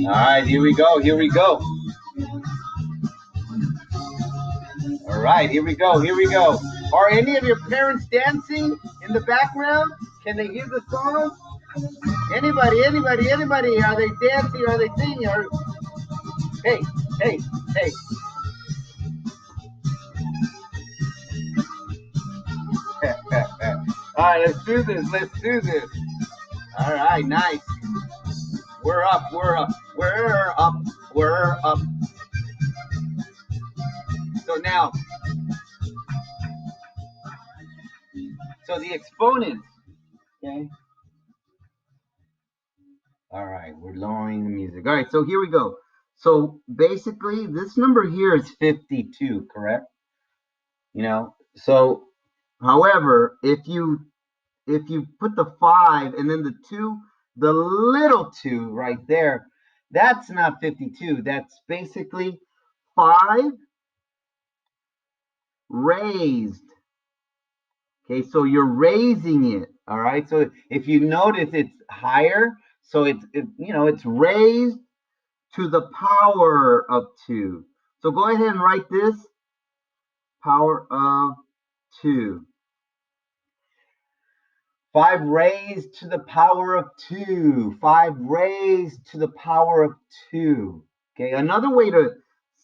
All right, here we go. Here we go. All right, here we go. Here we go. Are any of your parents dancing in the background? Can they hear the song? Anybody? Anybody? Are they dancing? Are they singing? Hey, hey, hey. All right, let's do this. Let's do this. All right, nice. We're up. We're up. We're up. We're up. So now, so the exponents. Okay. All right, we're lowering the music. All right, so here we go. So basically, this number here is 52, correct? So however, if you put the 5 and then the 2, the little 2 right there, that's not 52. That's basically 5 raised. Okay, so you're raising it. All right. So if you notice, it's higher. So it's raised to the power of 2. So go ahead and write this power of 2. 5 raised to the power of 2. 5 raised to the power of 2. Okay, another way to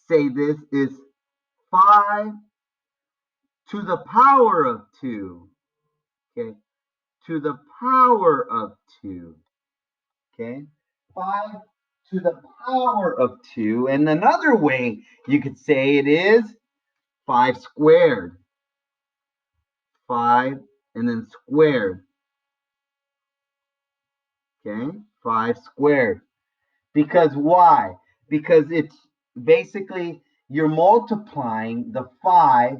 say this is 5 to the power of 2. Okay, to the power of 2. Okay, 5 to the power of 2. And another way you could say it is 5 squared. 5 and then squared. Okay, 5 squared. Because why? Because it's basically you're multiplying the 5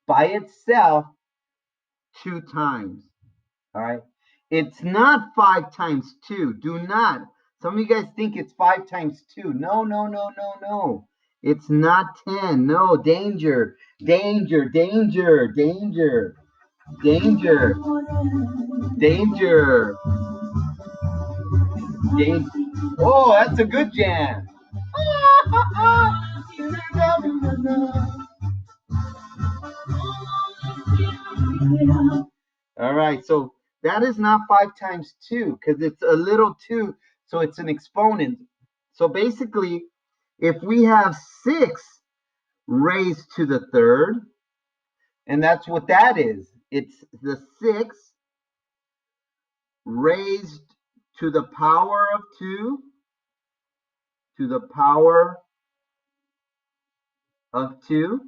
by itself 2 times. All right. It's not 5 times 2. Do not. Some of you guys think it's 5 times 2. No, no, no, no, no. It's not 10. No, danger, danger, danger, danger, danger, danger, danger. Oh, that's a good jam. All right, so that is not 5 times 2 because it's a little 2, so it's an exponent. So basically, if we have 6 raised to the third, and that's what that is, it's the 6 raised to the power of 2, to the power of 2,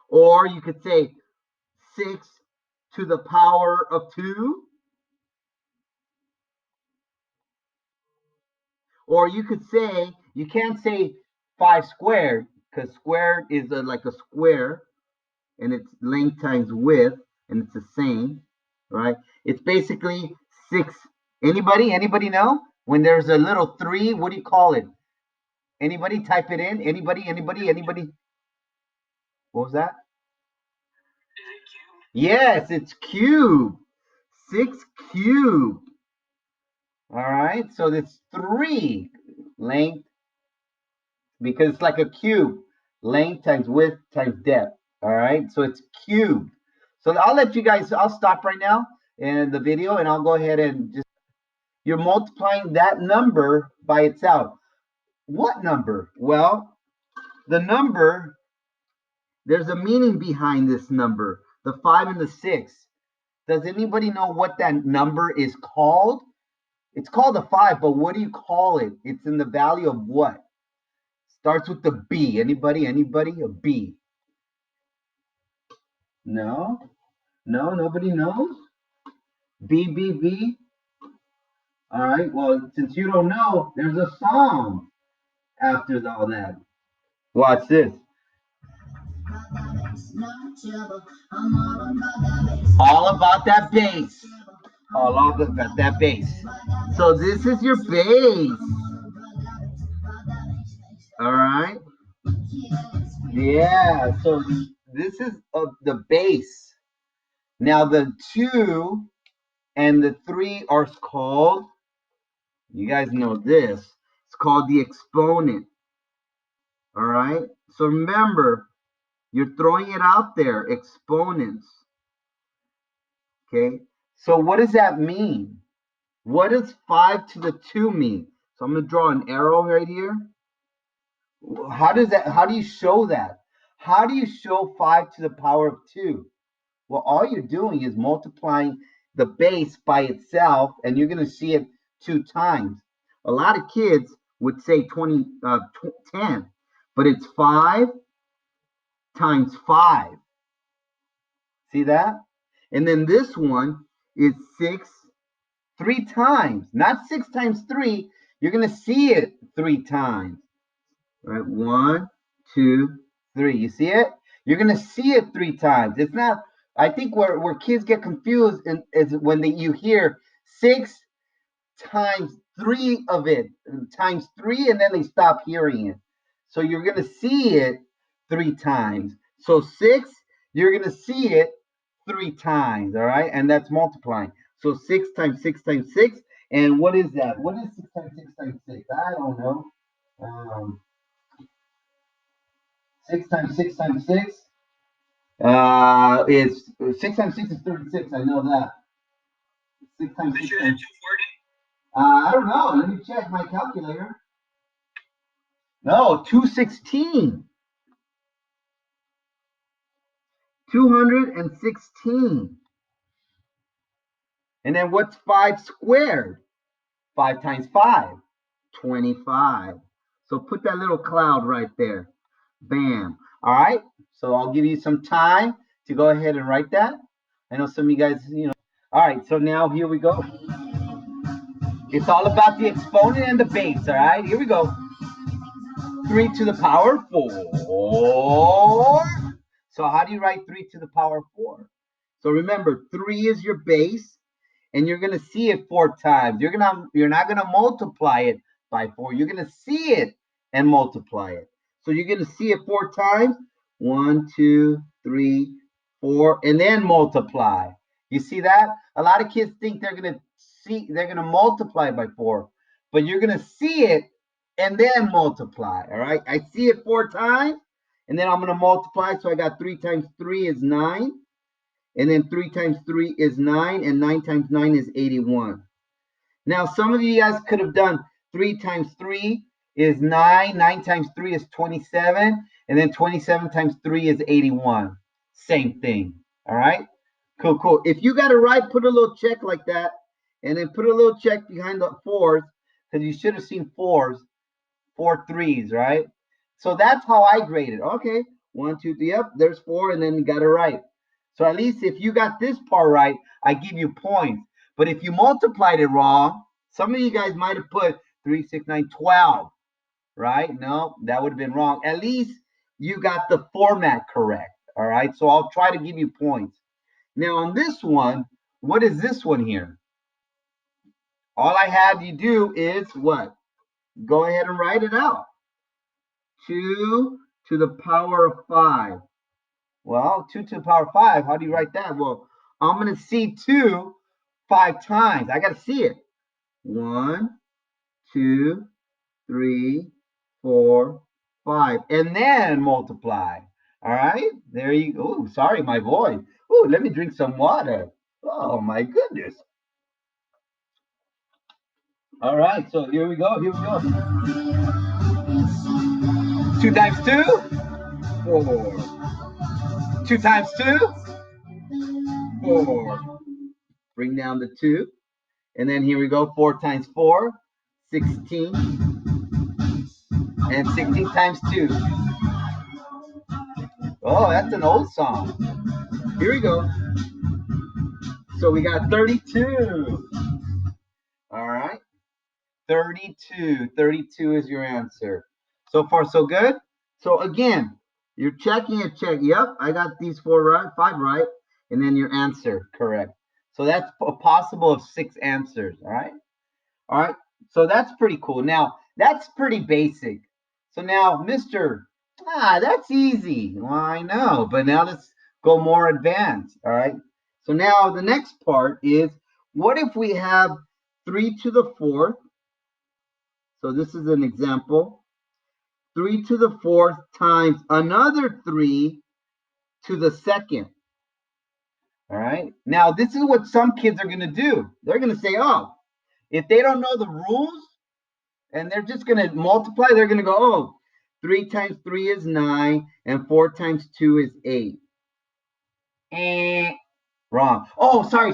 or you could say 6 to the power of 2, or you could say, you can't say 5 squared because squared is like a square and it's length times width and it's the same, right? It's basically 6. Anybody know? When there's a little 3, what do you call it? Anybody type it in? Anybody? What was that? Yes, it's cube. 6 cubed. All right, so it's 3 length because it's like a cube. Length times width times depth. All right, so it's cubed. So I'll let you guys, I'll stop right now in the video and I'll go ahead and just, you're multiplying that number by itself. What number? Well, the number, there's a meaning behind this number, the 5 and the 6. Does anybody know what that number is called? It's called a 5, but what do you call it? It's in the value of what? Starts with the B. Anybody? A B. No? No, nobody knows? B, B, B? All right, well, since you don't know, there's a song after all that. Watch this. All about that bass. All about that bass. So this is your bass. All right. Yeah. So this is the bass. Now the 2 and the 3 are called. You guys know this. It's called the exponent. All right. So remember, you're throwing it out there, exponents. Okay. So what does that mean? What does 5 to the 2 mean? So I'm going to draw an arrow right here. How do you show that? How do you show 5 to the power of 2? Well, all you're doing is multiplying the base by itself, and you're going to see it 2 times. A lot of kids would say 10, but it's 5 times 5. See that? And then this one is 6 3 times, not 6 times 3. You're going to see it 3 times. All right, 1, 2, 3. You see it? You're going to see it 3 times. It's not, I think where kids get confused is when you hear 6 times 3 of it, times 3, and then they stop hearing it. So you're going to see it 3 times. So 6, you're going to see it 3 times, all right? And that's multiplying. So 6 times 6 times 6. And what is that? What is 6 times 6 times 6? I don't know. 6 times 6 times 6 is 6 times 6 is 36. I know that. 6 times 6 times. I don't know. Let me check my calculator. No, 216. 216. And then what's 5 squared? 5 times 5. 25. So put that little cloud right there. Bam. All right. So I'll give you some time to go ahead and write that. I know some of you guys, All right. So now here we go. It's all about the exponent and the base. All right. Here we go. 3 to the power 4. So how do you write 3 to the power 4? So remember, 3 is your base, and you're going to see it 4 times. You're not going to multiply it by 4. You're going to see it and multiply it. So you're going to see it 4 times. 1, 2, 3, 4, and then multiply. You see that? A lot of kids think they're going to multiply by 4, but you're going to see it and then multiply. All right. I see it 4 times, and then I'm going to multiply. So I got 3 times 3 is 9. And then 3 times 3 is 9, and 9 times 9 is 81. Now, some of you guys could have done 3 times 3 is 9, 9 times 3 is 27, and then 27 times 3 is 81. Same thing, all right? Cool, cool. If you got it right, put a little check like that, and then put a little check behind the 4s, because you should have seen 4s, 4 3s, right? So that's how I graded. Okay, 1, 2, 3, yep, there's 4, and then you got it right. So at least if you got this part right, I give you points. But if you multiplied it wrong, some of you guys might have put 3, 6, 9, 12, right? No, that would have been wrong. At least you got the format correct, all right? So I'll try to give you points. Now on this one, what is this one here? All I had you do is what? Go ahead and write it out. 2 to the power of 5. Well, 2 to the power of 5, how do you write that? Well, I'm going to see 2 5 times. I got to see it. 1, 2, 3, 4, 5. And then multiply. All right? There you go. Ooh, sorry, my voice. Ooh, let me drink some water. Oh, my goodness. All right, so here we go. Here we go. 2 times 2, 4. 2 times 2, 4. Bring down the 2. And then here we go, 4 times 4, 16. And 16 times 2. Oh, that's an old song. Here we go. So we got 32. All right. 32. 32 is your answer. So far, so good. So again, you're checking a check. Yep, I got these 4 right, 5 right. And then your answer correct. So that's a possible of 6 answers. All right. All right. So that's pretty cool. Now, that's pretty basic. So now, that's easy. Well, I know, but now let's go more advanced. All right. So now the next part is, what if we have 3 to the 4th So this is an example. 3 to the fourth times another 3 to the second. All right. Now, this is what some kids are going to do. They're going to say, oh, if they don't know the rules and they're just going to multiply, they're going to go, oh, 3 times 3 is 9 and 4 times 2 is 8. Wrong. Oh, sorry,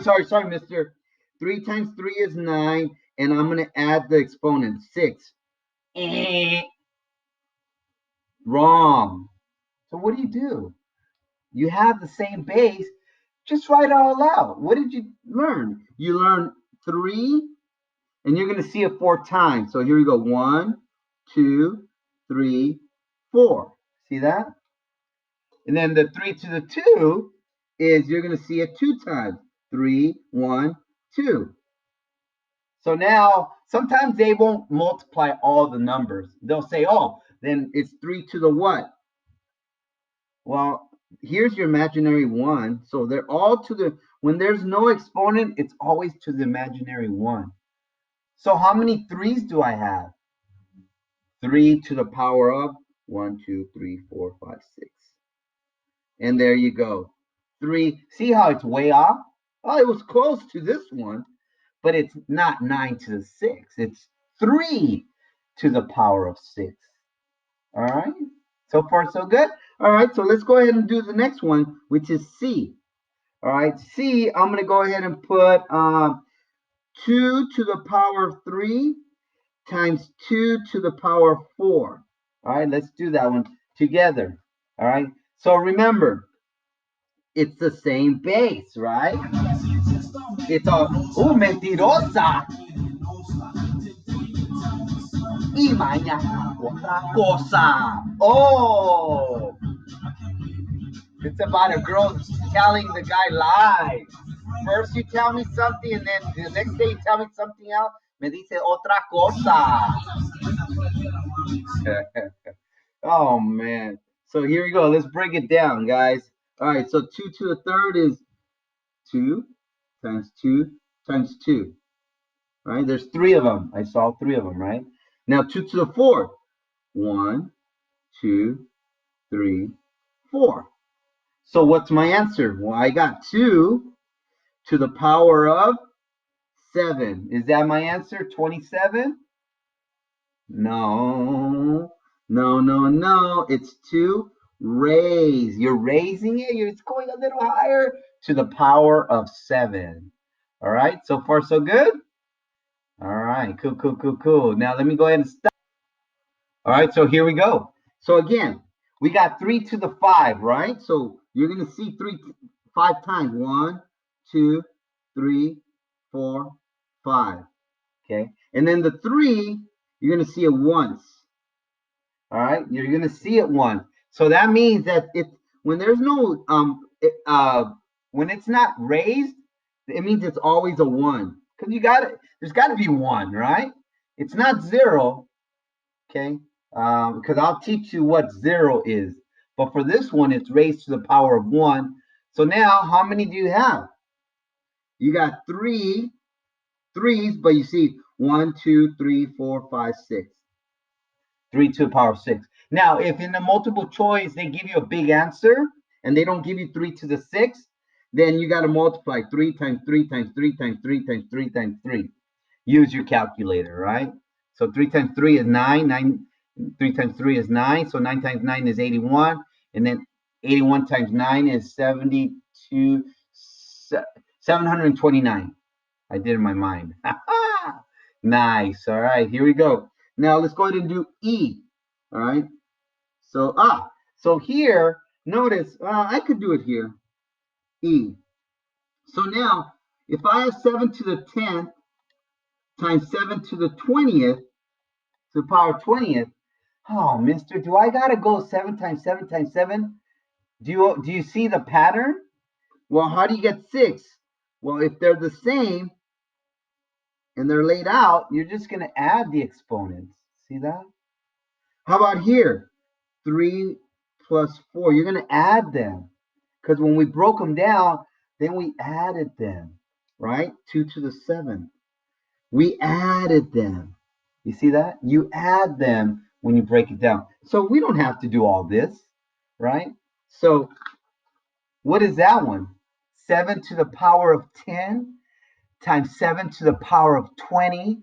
mister. 3 times 3 is 9, and I'm going to add the exponent, 6. Wrong. So what do? You have the same base. Just write it all out. What did you learn? You learned 3, and you're going to see it 4 times. So here we go. 1, 2, 3, 4. See that? And then the 3 to the 2 is you're going to see it 2 times. 3, 1, 2. So now sometimes they won't multiply all the numbers. They'll say, oh, then it's 3 to the what? Well, here's your imaginary 1. So they're all to the, when there's no exponent, it's always to the imaginary 1. So how many 3's do I have? 3 to the power of 1, 2, 3, 4, 5, 6. And there you go. 3. See how it's way off? Oh, it was close to this one, but it's not 9 to the 6. It's 3 to the power of 6. All right. So far, so good. All right. So let's go ahead and do the next one, which is C. All right. C, I'm going to go ahead and put 2 to the power of 3 times 2 to the power of 4. All right. Let's do that one together. All right. So remember, it's the same base, right? It's a, mentirosa. Y mañana otra cosa. Oh, it's about a girl telling the guy lies. First you tell me something, and then the next day you tell me something else. Me dice otra cosa. Oh man. So here we go. Let's break it down, guys. All right. So 2 to the third is 2 times 2 times 2. Right? There's 3 of them. I saw 3 of them, right? Now 2 to the fourth. 1, 2, 3, 4. So what's my answer? Well, I got 2 to the power of 7. Is that my answer? 27? No. No. It's 2 raise. You're raising it. It's going a little higher to the power of 7. All right. So far, so good. All right. Cool. Now let me go ahead and stop. All right. So here we go. So again, we got 3 to the 5, right? So you're going to see 5 times. 1, 2, 3, 4, 5. Okay. And then the 3, you're going to see it once. All right. You're going to see it once. So that means that when there's no, when it's not raised, it means it's always a 1. Because there's got to be 1, right? It's not 0. Okay. Because I'll teach you what 0 is. But for this one, it's raised to the power of 1. So now, how many do you have? You got 3 3's, but you see 1, 2, 3, 4, 5, 6. 3 to the power of 6. Now, if in the multiple choice they give you a big answer and they don't give you 3 to the 6, then you got to multiply 3 times 3 times 3 times 3 times 3 times 3. Use your calculator, right? So 3 times 3 is 9. 3 times 3 is 9. So 9 times 9 is 81. And then 81 times 9 is 72, 729. I did in my mind. Nice. All right, here we go. Now let's go ahead and do E. All right. So here, notice I could do it here. E. So now, if I have 7 to the 10th times 7 to the 20th to the power 20th, oh, mister, do I gotta go 7 times 7 times 7? Do you see the pattern? Well, how do you get 6? Well, if they're the same and they're laid out, you're just gonna add the exponents. See that? How about here? 3 plus 4. You're going to add them. Because when we broke them down, then we added them. Right? 2 to the 7th. We added them. You see that? You add them when you break it down. So we don't have to do all this, right? So what is that one? 7 to the power of 10 times 7 to the power of 20.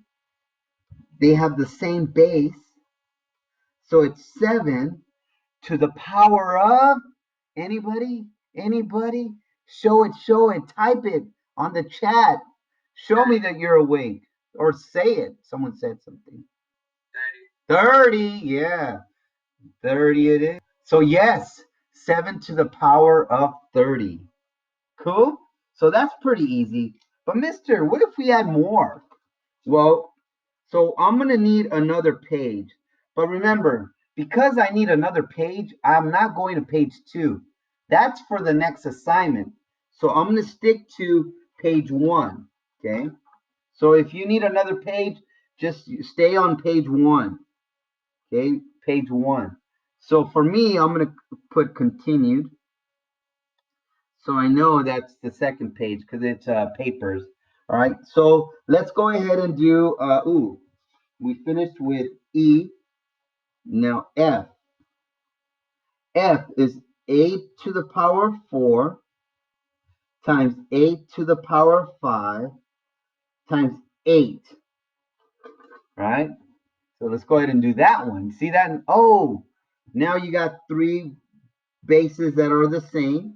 They have the same base. So it's 7 to the power of anybody? Anybody? Show it, type it on the chat. Show me that you're awake or say it. Someone said something. 30, yeah. 30 it is. So yes, 7 to the power of 30. Cool? So that's pretty easy. But mister, what if we had more? Well, so I'm going to need another page. But remember, because I need another page, I'm not going to page 2. That's for the next assignment. So I'm going to stick to page 1. Okay? So if you need another page, just stay on page 1. Okay? Page 1. So for me, I'm going to put continued. So I know that's the second page because it's papers. All right. So let's go ahead and do, we finished with E. Now F. F is 8 to the power 4 times 8 to the power 5 times 8. Right? So let's go ahead and do that one. See that? Oh, now you got 3 bases that are the same.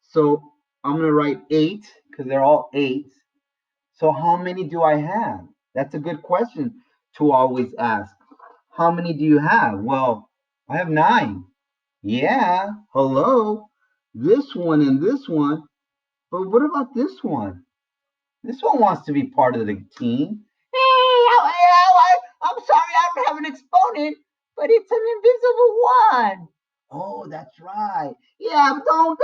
So I'm going to write 8 because they're all 8s. So how many do I have? That's a good question to always ask. How many do you have? Well, I have 9. Yeah, hello. This one and this one. But what about this one? This one wants to be part of the team. I'm sorry, I don't have an exponent, but it's an invisible one. Oh, that's right. Yeah, don't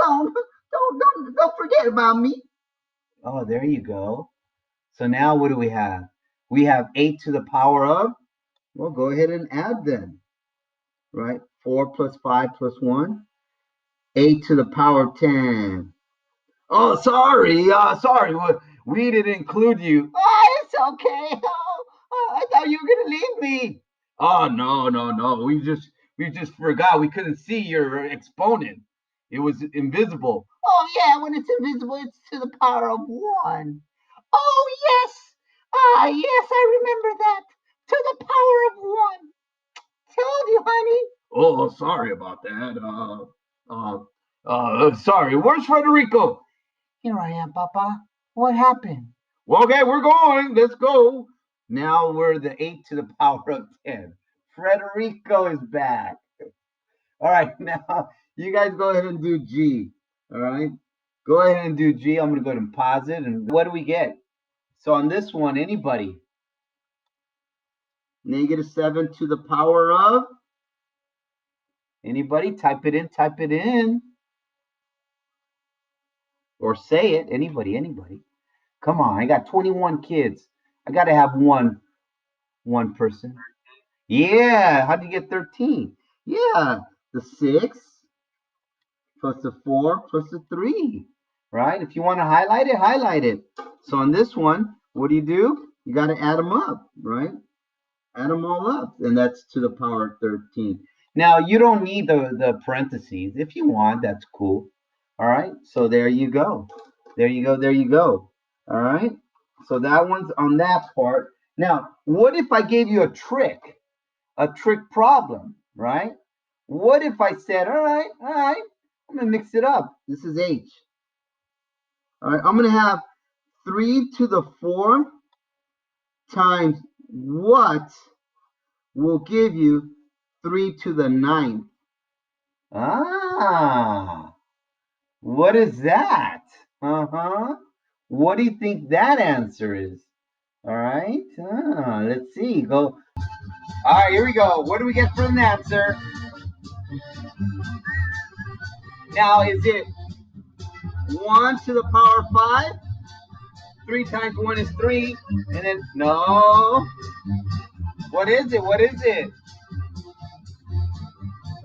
forget about me. Oh, there you go. So now what do we have? We have 8 to the power of, well, go ahead and add them, right? 4 plus 5 plus 1, 8 to the power of 10. Oh, sorry, we didn't include you. Oh, it's okay. I thought you were gonna leave me. Oh, no. We just forgot. We couldn't see your exponent. It was invisible. Oh yeah, when it's invisible, it's to the power of 1. Oh yes, yes, I remember that. To the power of 1. Told you, honey. Oh, sorry about that. Sorry. Where's Frederico? Here I am, Papa. What happened? Well, okay, we're going. Let's go. Now we're the 8 to the power of 10. Frederico is back. All right, now you guys go ahead and do G. All right, go ahead and do G. I'm going to go ahead and pause it. And what do we get? So on this one, anybody? -7 to the power of? Anybody? Type it in. Or say it. Anybody. Come on, I got 21 kids. I got to have one person. Yeah, how'd you get 13? Yeah, the 6 plus the 4 plus the 3, right? If you want to highlight it. So on this one, what do? You got to add them up, right? Add them all up, and that's to the power of 13. Now, you don't need the parentheses. If you want, that's cool. All right, so there you go. There you go. All right, so that one's on that part. Now, what if I gave you a trick problem, right? What if I said, all right, I'm going to mix it up. This is H. All right, I'm going to have 3 to the 4 times what will give you 3 to the 9th. Ah, what is that? What do you think that answer is? All right, let's see. Go. All right, here we go. What do we get for an answer? Now, is it 1 to the power of 5? 3 times 1 is 3. And then, no. What is it?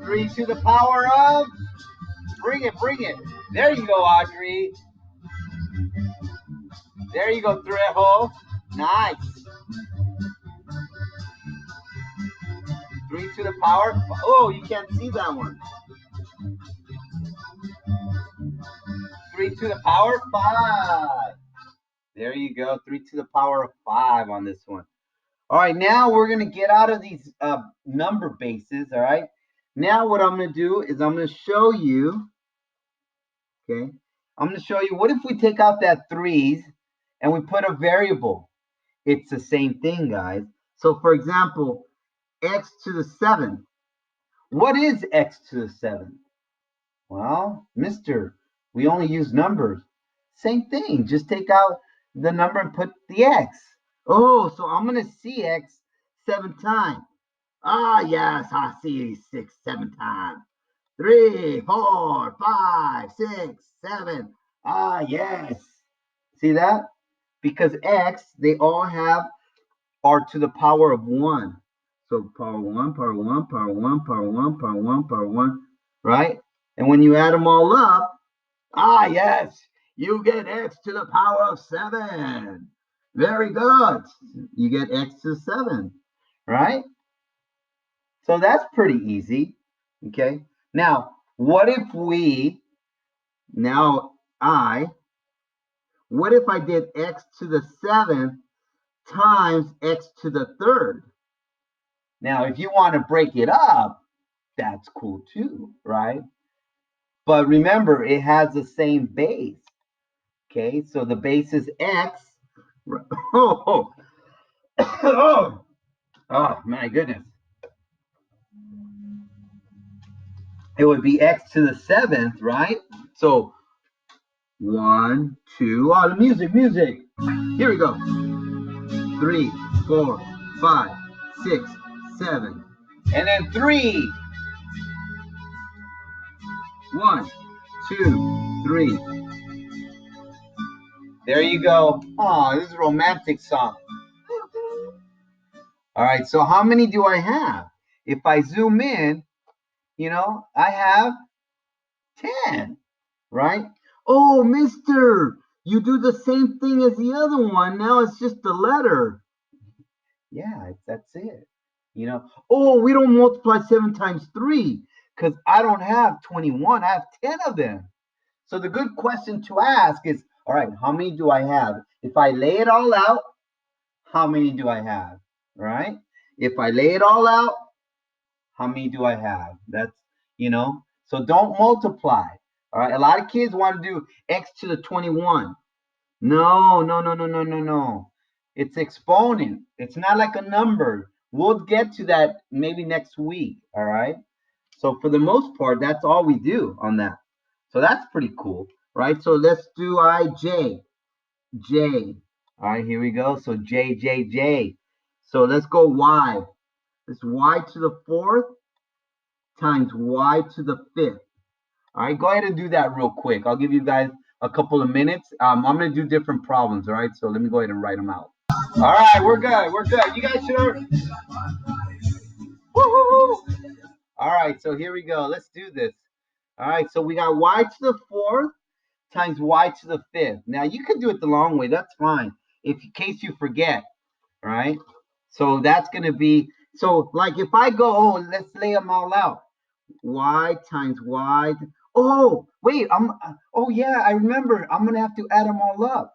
3 to the power of? Bring it. There you go, Audrey. There you go, Trejo. Nice. 3 to the power. Oh, you can't see that one. 3 to the power 5. There you go. 3 to the power of 5 on this one. All right, now we're going to get out of these number bases, all right? Now what I'm going to do is I'm going to show you, okay? I'm going to show you, what if we take out that 3's and we put a variable? It's the same thing, guys. So, for example, x to the 7th. What is x to the 7th? Well, mister, we only use numbers. Same thing. Just take out the number and put the x. Oh, so I'm going to see x 7 times. Ah, yes, I see 6, 7 times. 3, 4, 5, 6, 7. Ah, yes. See that? Because x, they all are to the power of 1. So power 1, power 1, power 1, power 1, power 1, power 1, right? And when you add them all up, ah, yes, you get x to the power of 7. Very good. You get x to 7, right? So that's pretty easy, okay? Now, what if what if I did x to the 7th times x to the 3rd? Now, if you want to break it up, that's cool too, right? But remember, it has the same base, okay? So the base is x. Oh, oh, oh, my goodness. It would be x to the 7th, right? So 1, 2, oh, the music. Here we go. 3, 4, 5, 6, 7. And then 3. 1, 2, 3. There you go. Oh, this is a romantic song. All right, so how many do I have? If I zoom in, I have 10, right? Oh, mister, you do the same thing as the other one. Now it's just the letter. Yeah, that's it. Oh, we don't multiply 7 times 3 because I don't have 21. I have 10 of them. So the good question to ask is, all right, how many do I have? If I lay it all out, how many do I have? Right? If I lay it all out, how many do I have? So don't multiply. All right. A lot of kids want to do x to the 21. No. It's exponent. It's not like a number. We'll get to that maybe next week. All right. So for the most part, that's all we do on that. So that's pretty cool, right? So let's do J. All right, here we go. So J. So let's go Y. It's Y to the 4th times Y to the 5th. All right, go ahead and do that real quick. I'll give you guys a couple of minutes. I'm going to do different problems, all right? So let me go ahead and write them out. All right, we're good. You guys should have... Woo-hoo-hoo. All right, so here we go. Let's do this. All right, so we got Y to the 4th times Y to the 5th. Now, you can do it the long way. That's fine, in case you forget, all right? So that's going to be... So, like, if I go, let's lay them all out. Y times Y. Oh, wait, oh yeah, I remember. I'm gonna have to add them all up,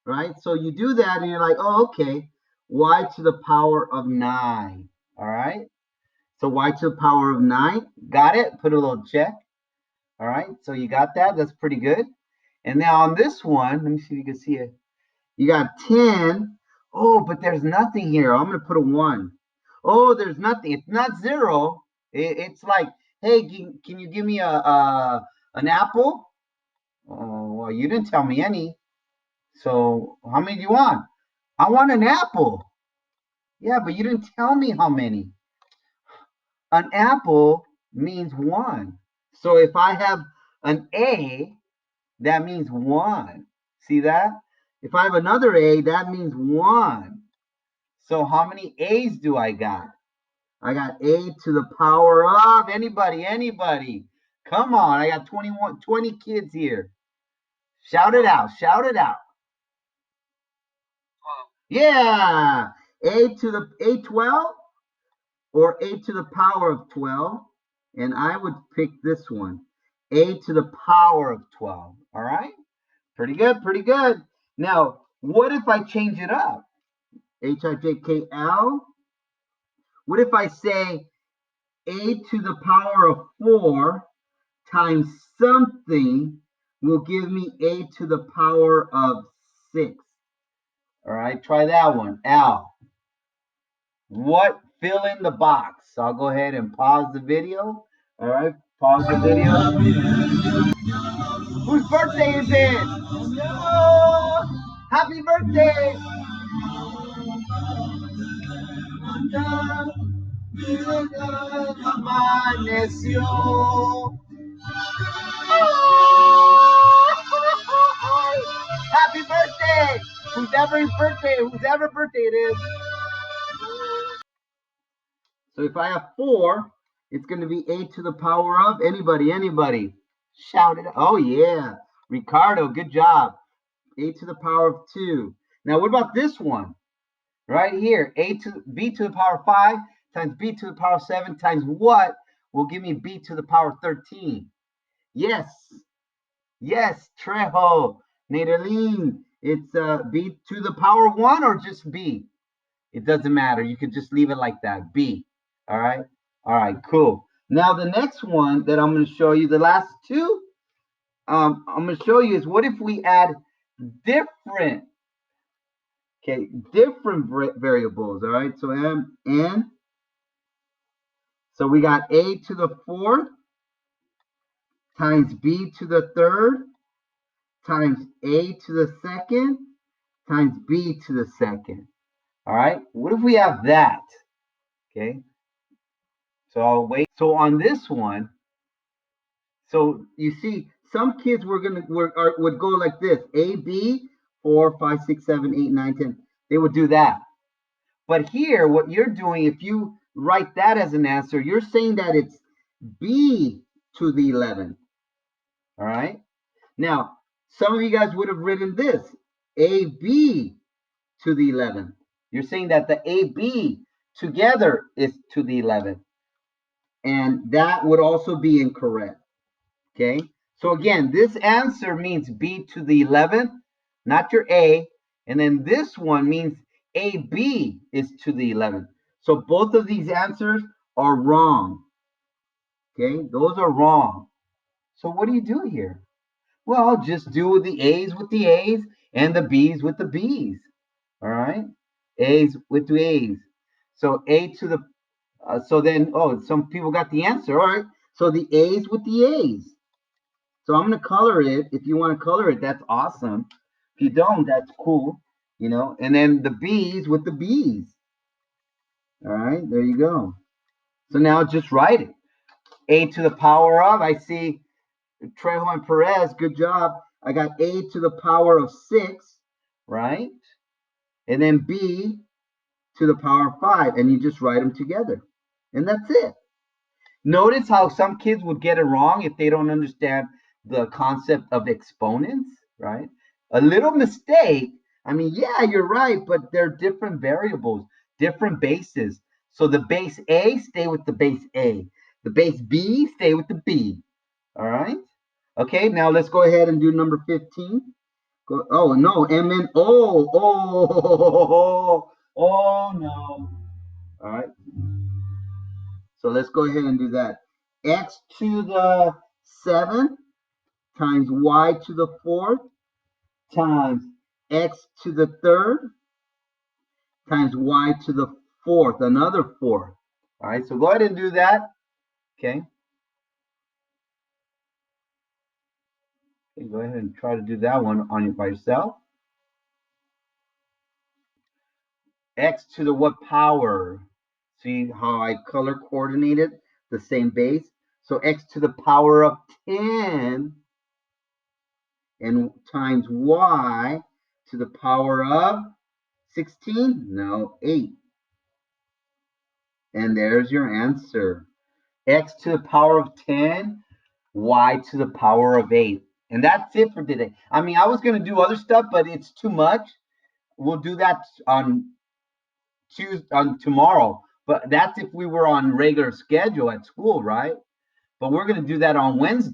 right? So you do that and you're like, oh, okay, Y to the power of 9. All right. So Y to the power of 9. Got it? Put a little check. All right. So you got that. That's pretty good. And now on this one, let me see if you can see it. You got 10. Oh, but there's nothing here. I'm gonna put a 1. Oh, there's nothing. It's not 0. It's like, hey, can you give me an apple? Oh, well, you didn't tell me any. So how many do you want? I want an apple. Yeah, but you didn't tell me how many. An apple means 1. So if I have an A, that means 1. See that? If I have another A, that means 1. So how many A's do I got? I got A to the power of anybody. Come on, I got 20 kids here. Shout it out. Yeah. A to the A12. or a to the power of 12. And I would pick this one, a to the power of 12. All right? Pretty good, pretty good. Now, what if I change it up? HIJKL. What if I say a to the power of 4 times something will give me a to the power of 6? All right, try that one. Al, what? Fill in the box. I'll go ahead and pause the video. All right, pause the video. Whose birthday is it? No! Happy birthday! Amaneció. Happy birthday! Whoever birthday it is. So if I have 4, it's going to be a to the power of anybody. Shout it. Oh yeah, Ricardo, good job. A to the power of 2. Now what about this one? Right here, b to the power of 5 times b to the power of 7 times what will give me b to the power of 13? Yes, Trejo, Naderline. It's b to the power of 1 or just b? It doesn't matter. You could just leave it like that, b. All right, cool. Now the next one that I'm going to show you, the last two, I'm going to show you is what if we add different variables. All right, so n. So we got a to the 4th times b to the 3rd times a to the 2nd times b to the 2nd. All right, what if we have that? Okay, so I'll wait. So on this one, so you see, some kids would go like this: A, B, 4, 5, 6, 7, 8, 9, 10. They would do that. But here, what you're doing, if you write that as an answer, you're saying that it's B to the 11th. All right. Now, some of you guys would have written this: AB to the 11th. You're saying that the AB together is to the 11th. And that would also be incorrect. Okay. So again, this answer means B to the 11th, not your A. And then this one means AB is to the 11th. So both of these answers are wrong. Okay, those are wrong. So what do you do here? Well, just do the A's with the A's and the B's with the B's. All right, A's with the A's. So A to the, so then, oh, some people got the answer. All right, so the A's with the A's. So I'm going to color it. If you want to color it, that's awesome. If you don't, that's cool. You know, and then the B's with the B's. All right, there you go. So now just write it. A to the power of, I see Trejo and Perez, good job. I got a to the power of 6, right? And then b to the power of 5, and you just write them together. And that's it. Notice how some kids would get it wrong if they don't understand the concept of exponents, right? A little mistake. I mean, yeah, you're right, but they're different variables, different bases. So the base A, stay with the base A. The base B, stay with the B. All right? Okay, now let's go ahead and do number 15. Oh, no, MN. Oh, no. All right. So let's go ahead and do that. X to the 7th times y to the 4th times x to the 3rd times y to the 4th, another 4th. All right, so go ahead and do that. Okay. Go ahead and try to do that one by yourself. X to the what power? See how I color coordinated the same base? So x to the power of 10 and times y to the power of 16? No, 8. And there's your answer. X to the power of 10, y to the power of 8. And that's it for today. I mean, I was going to do other stuff, but it's too much. We'll do that on tomorrow. But that's if we were on regular schedule at school, right? But we're going to do that on Wednesday.